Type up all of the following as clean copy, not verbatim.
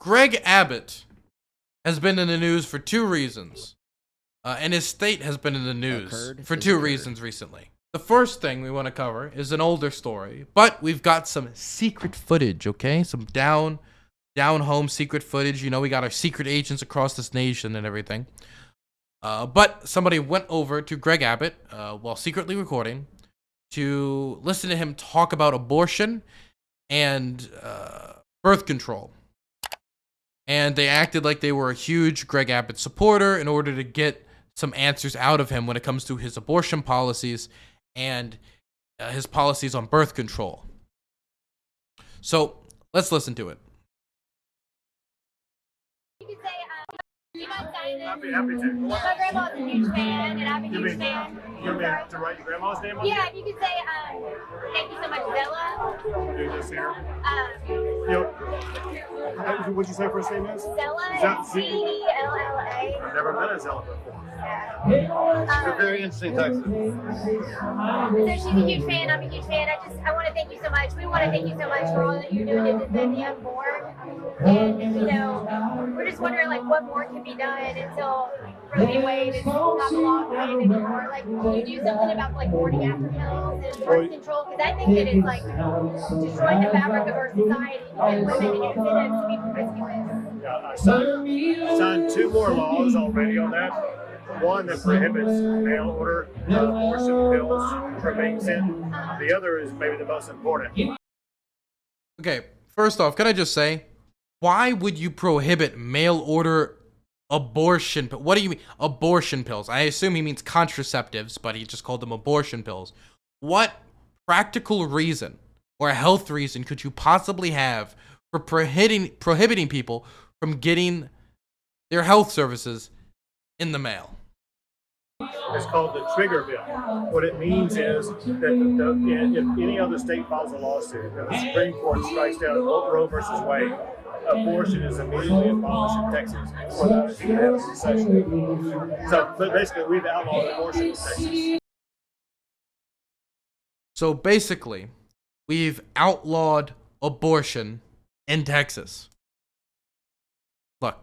Greg Abbott has been in the news for two reasons. And his state has been in the news for two reasons recently. The first thing we want to cover is an older story, but we've got some secret footage, okay? Some down home secret footage. You know, we got our secret agents across this nation and everything. But somebody went over to Greg Abbott while secretly recording to listen to him talk about abortion and birth control. And they acted like they were a huge Greg Abbott supporter in order to get some answers out of him when it comes to his abortion policies and his policies on birth control. So let's listen to it. You could say, you mind signing this? I'd be happy to. My grandma's a huge fan, and I'm a huge fan. You want me to write your grandma's name on Yeah, if you could say, thank you so much, Zella. do this here? Um, What'd you say first name is? Zella, Zella. I've never met a Zella before. You're very interesting, Texas. So she's a huge fan, I'm a huge fan. I want to thank you so much. We want to thank you so much for all that you're doing to defend the unborn. And, you know, we're just wondering, like, what more can be done until Roe v. Wade is not the law of the land anymore. Like, can you do something about, like, morning after pills and birth control? Because I think that it's, like, destroying the fabric of our society and women incentives to be promiscuous. Yeah, I signed two more laws already on that. One that prohibits mail order abortion pills from being sent. The other is maybe the most important. Okay, first off, can I just say, why would you prohibit mail order abortion? What do you mean, abortion pills? I assume he means contraceptives, but he just called them abortion pills. What practical reason or health reason could you possibly have for prohibiting people from getting their health services in the mail? It's called the trigger bill. What it means is that if any other state files a lawsuit and the Supreme Court strikes down Roe versus Wade, abortion is immediately abolished in Texas without a even session. So, but basically, we've outlawed abortion in Texas. So basically, we've outlawed abortion in Texas. Look,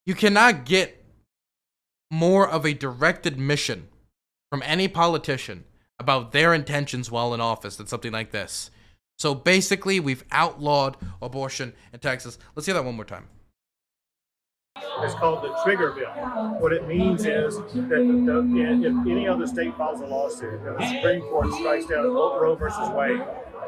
you cannot get more of a direct admission from any politician about their intentions while in office than something like this. So basically, we've outlawed abortion in Texas. Let's hear that one more time. It's called the trigger bill. What it means is that if any other state files a lawsuit and the Supreme Court strikes down Roe versus Wade,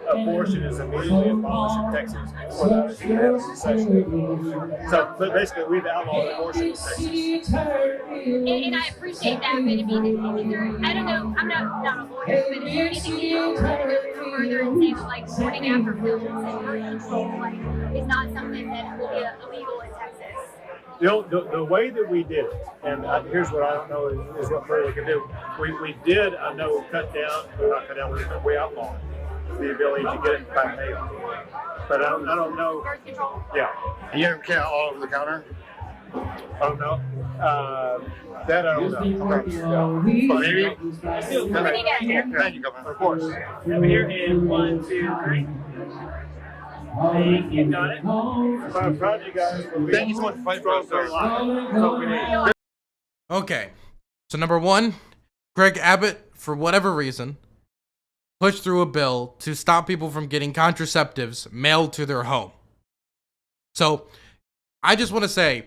abortion is immediately abolished in Texas without a even session. So, but basically, we've outlawed abortion in Texas. And I appreciate that, but I mean, is there, I don't know, I'm not a lawyer, but is there anything you can go further and say that, like, morning after pills and birth control, like, is not something that will be illegal in Texas? The way that we did it, and here's what I don't know is what further we can do. We did, I know, not cut down, we outlawed the ability to get it by mail. But I don't know. Birth control? Yeah. And you can't all over the counter? I don't know. That I don't know. Okay. But Maybe? Thank you, Governor. Of course. Over here in 1, 2, 3. Thank you, got it. I'm proud of you guys. Thank you so much for fighting for us, sir. That's all we need. Okay, so number one, Greg Abbott, for whatever reason, pushed through a bill to stop people from getting contraceptives mailed to their home. So I just want to say,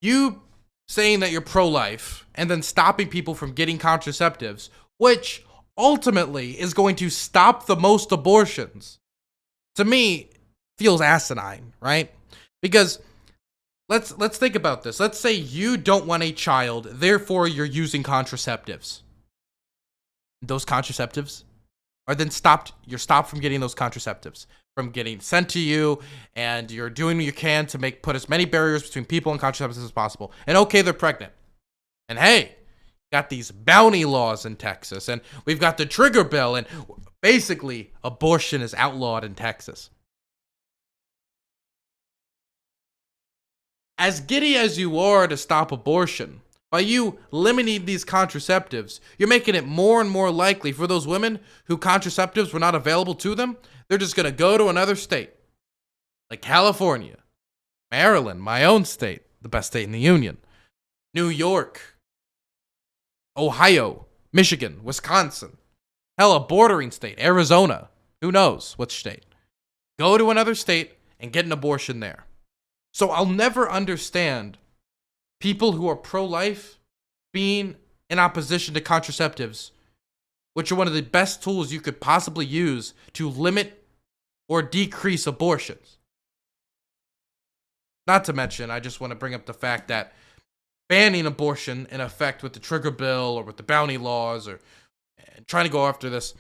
you saying that you're pro-life and then stopping people from getting contraceptives, which ultimately is going to stop the most abortions, to me feels asinine, right? Because let's think about this. Let's say you don't want a child, therefore you're using contraceptives. Those contraceptives are then stopped. You're stopped from getting those contraceptives from getting sent to you, and you're doing what you can to put as many barriers between people and contraceptives as possible. And okay, they're pregnant. And hey, got these bounty laws in Texas, and we've got the trigger bill, and basically abortion is outlawed in Texas. As giddy as you are to stop abortion, by you limiting these contraceptives, you're making it more and more likely for those women who contraceptives were not available to them, they're just going to go to another state, like California, Maryland, my own state, the best state in the union. New York, Ohio, Michigan, Wisconsin. Hell, a bordering state, Arizona. Who knows which state? Go to another state and get an abortion there. So I'll never understand people who are pro-life being in opposition to contraceptives, which are one of the best tools you could possibly use to limit or decrease abortions. Not to mention, I just want to bring up the fact that banning abortion in effect with the trigger bill or with the bounty laws or trying to go after this,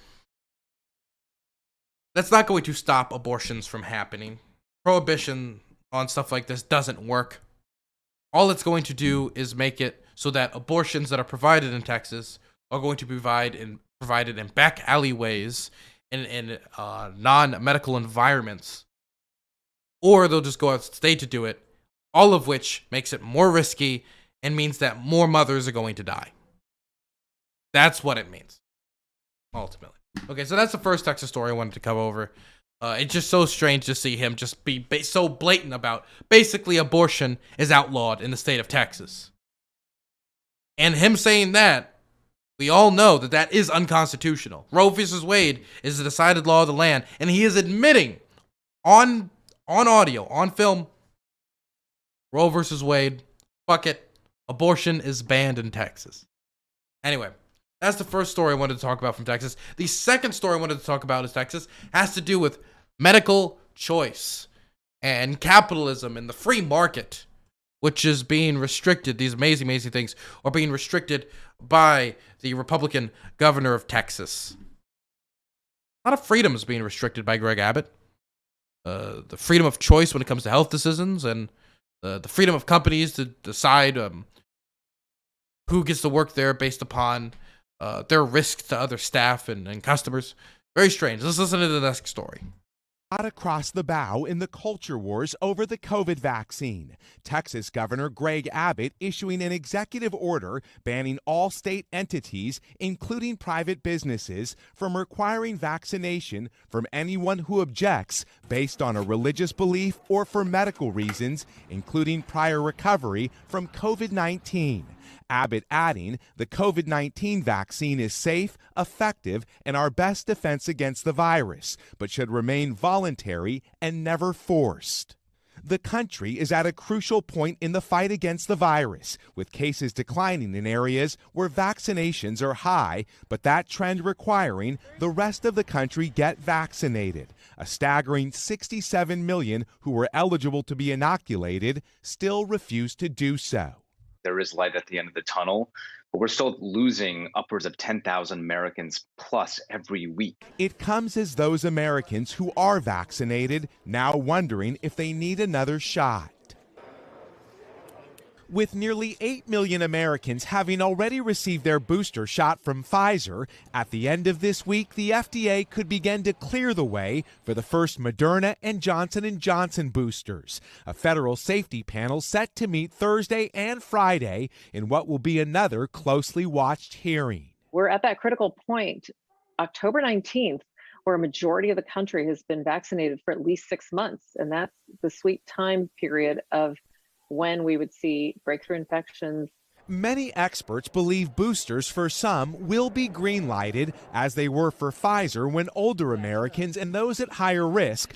that's not going to stop abortions from happening. Prohibition on stuff like this doesn't work. All it's going to do is make it so that abortions that are provided in Texas are going to be provided in back alleyways in non-medical environments, or they'll just go out of state to do it, all of which makes it more risky and means that more mothers are going to die. That's what it means, ultimately. Okay, so that's the first Texas story I wanted to come over. It's just so strange to see him just be so blatant about basically abortion is outlawed in the state of Texas. And him saying that, we all know that that is unconstitutional. Roe v. Wade is the decided law of the land, and he is admitting on audio, on film, Roe v. Wade, fuck it, abortion is banned in Texas. Anyway, that's the first story I wanted to talk about from Texas. The second story I wanted to talk about is Texas has to do with medical choice and capitalism and the free market, which is being restricted. These amazing, amazing things are being restricted by the Republican governor of Texas. A lot of freedom is being restricted by Greg Abbott. The freedom of choice when it comes to health decisions and the freedom of companies to decide who gets to work there based upon their risk to other staff and customers. Very strange. Let's listen to the next story. Across the bow in the culture wars over the COVID vaccine. Texas Governor Greg Abbott issuing an executive order banning all state entities, including private businesses, from requiring vaccination from anyone who objects based on a religious belief or for medical reasons, including prior recovery from COVID-19. Abbott adding, the COVID-19 vaccine is safe, effective, and our best defense against the virus, but should remain voluntary and never forced. The country is at a crucial point in the fight against the virus, with cases declining in areas where vaccinations are high, but that trend requiring the rest of the country get vaccinated. A staggering 67 million who were eligible to be inoculated still refuse to do so. There is light at the end of the tunnel, but we're still losing upwards of 10,000 Americans plus every week. It comes as those Americans who are vaccinated now wondering if they need another shot. With nearly 8 million Americans having already received their booster shot from Pfizer, at the end of this week, the FDA could begin to clear the way for the first Moderna and Johnson & Johnson boosters. A federal safety panel set to meet Thursday and Friday in what will be another closely watched hearing. We're at that critical point, October 19th, where a majority of the country has been vaccinated for at least 6 months. And that's the sweet time period of when we would see breakthrough infections. Many experts believe boosters for some will be green-lighted, as they were for Pfizer when older Americans and those at higher risk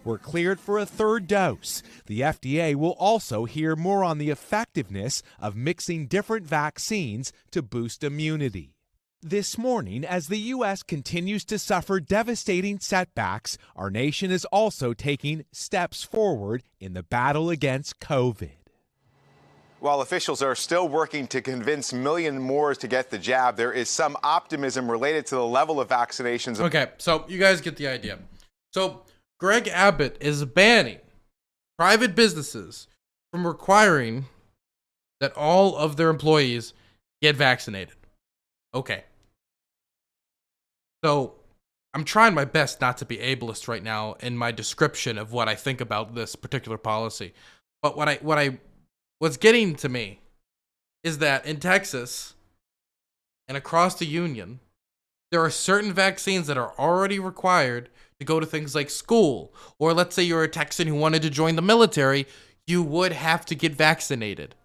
were cleared for a third dose. The FDA will also hear more on the effectiveness of mixing different vaccines to boost immunity. This morning, as the U.S. continues to suffer devastating setbacks, our nation is also taking steps forward in the battle against COVID. While officials are still working to convince millions more to get the jab, there is some optimism related to the level of vaccinations. Okay, so you guys get the idea. So Greg Abbott is banning private businesses from requiring that all of their employees get vaccinated. Okay. So I'm trying my best not to be ableist right now in my description of what I think about this particular policy. But what's getting to me is that in Texas and across the union, there are certain vaccines that are already required to go to things like school. Or let's say you're a Texan who wanted to join the military, you would have to get vaccinated.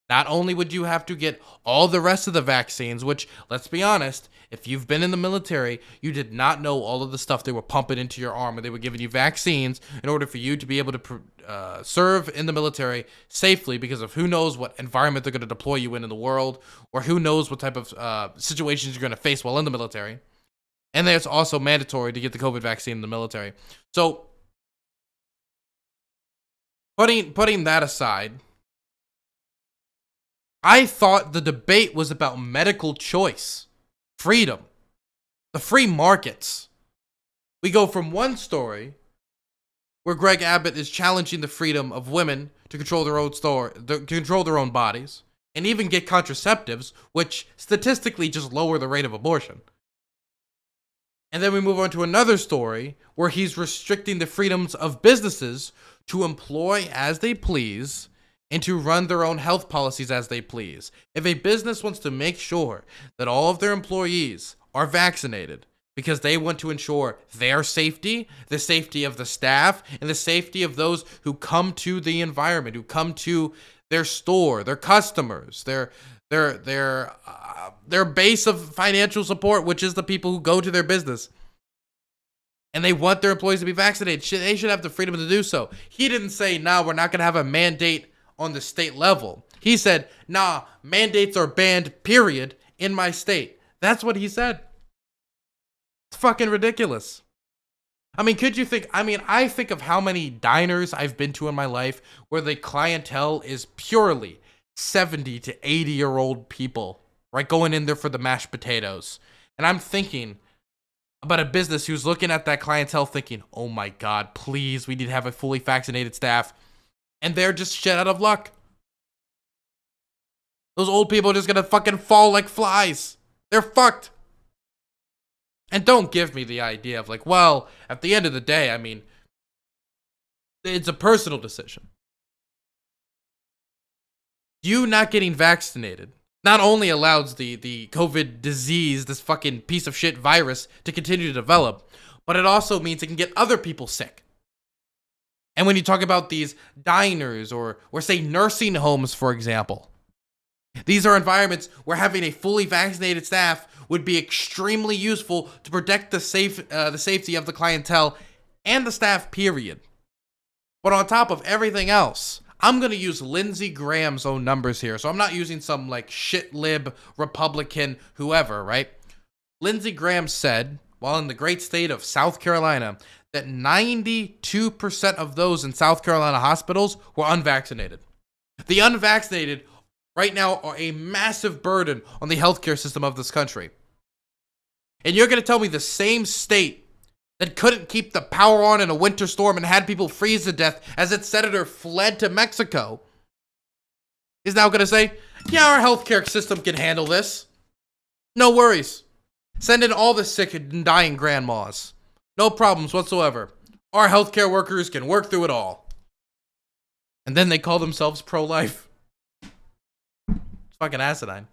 Not only would you have to get all the rest of the vaccines, which, let's be honest, if you've been in the military, you did not know all of the stuff they were pumping into your arm, and they were giving you vaccines in order for you to be able to serve in the military safely, because of who knows what environment they're going to deploy you in the world, or who knows what type of situations you're going to face while in the military. And then it's also mandatory to get the COVID vaccine in the military. So, putting that aside, I thought the debate was about medical choice, freedom, the free markets. We go from one story where Greg Abbott is challenging the freedom of women to control their own bodies, and even get contraceptives, which statistically just lower the rate of abortion. And then we move on to another story where he's restricting the freedoms of businesses to employ as they please and to run their own health policies as they please. If a business wants to make sure that all of their employees are vaccinated because they want to ensure their safety, the safety of the staff, and the safety of those who come to the environment, who come to their store, their customers, their base of financial support, which is the people who go to their business, and they want their employees to be vaccinated, they should have the freedom to do so. He didn't say, nah, we're not going to have a mandate on the state level. He said, nah, mandates are banned, period, in my state. That's what he said. It's fucking ridiculous. I mean, could you think, I think of how many diners I've been to in my life where the clientele is purely 70 to 80-year-old people, right, going in there for the mashed potatoes. And I'm thinking about a business who's looking at that clientele thinking, oh my God, please, we need to have a fully vaccinated staff. And they're just shit out of luck. Those old people are just gonna fucking fall like flies. They're fucked. And don't give me the idea of like, well, at the end of the day, I mean, it's a personal decision. You not getting vaccinated not only allows the COVID disease, this fucking piece of shit virus, to continue to develop, but it also means it can get other people sick. And when you talk about these diners or say nursing homes, for example, these are environments where having a fully vaccinated staff would be extremely useful to protect the safety of the clientele and the staff, period. But on top of everything else, I'm going to use Lindsey Graham's own numbers here. So I'm not using some like shit lib Republican whoever, right? Lindsey Graham said, while in the great state of South Carolina, that 92% of those in South Carolina hospitals were unvaccinated. The unvaccinated right now are a massive burden on the healthcare system of this country. And you're going to tell me the same state that couldn't keep the power on in a winter storm and had people freeze to death as its senator fled to Mexico is now going to say, yeah, our healthcare system can handle this. No worries. Send in all the sick and dying grandmas. No problems whatsoever. Our healthcare workers can work through it all. And then they call themselves pro-life. It's fucking asinine.